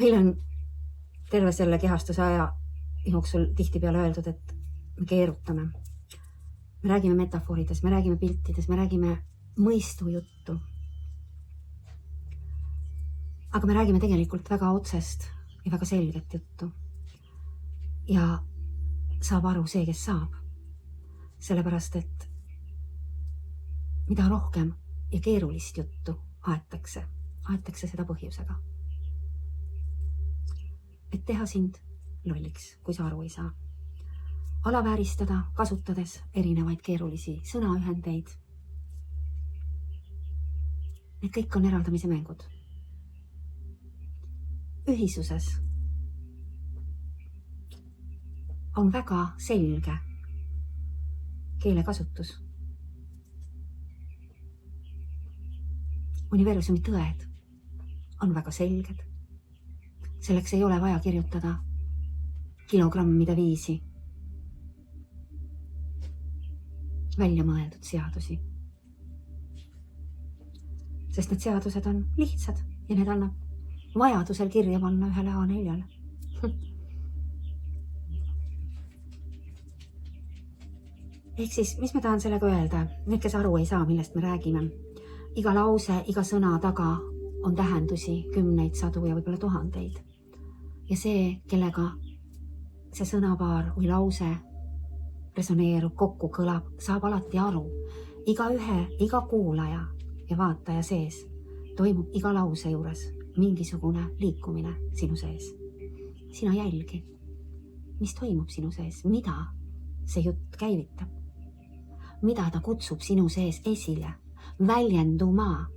Meil on terve selle kehastuse aja jooksul tihtipeale öeldud, et me keerutame. Me räägime metafoorides, me räägime piltides, me räägime mõistujuttu. Aga me räägime tegelikult väga otsest ja väga selget juttu. Ja saab aru see, kes saab. Sellepärast, et mida rohkem ja keerulist juttu aetakse seda põhjusega. Et teha sind lolliks, kui sa aru ei saa. Alavääristada, kasutades erinevaid keerulisi sõnaühendeid. Need kõik on eraldamise mängud. Ühisuses on väga selge keelekasutus. Universumi tõed on väga selged. Selleks ei ole vaja kirjutada kilogrammide viisi välja mõeldud seadusi. Sest need seadused on lihtsad ja need annab vajadusel kirja panna ühele A4-le. Ehk siis, mis me tahan sellega öelda? Need, kes aru ei saa, millest me räägime. Iga lause, iga sõna taga on tähendusi, kümneid, sadu ja võib-olla tuhandeid. Ja see, kellega see sõnapaar või lause resoneerub, kokku kõlab, saab alati aru. Iga kuulaja ja vaataja sees toimub iga lause juures mingisugune liikumine sinu sees. Sina jälgi, mis toimub sinu sees, mida see jutt käivitab, mida ta kutsub sinu sees esile, väljenduma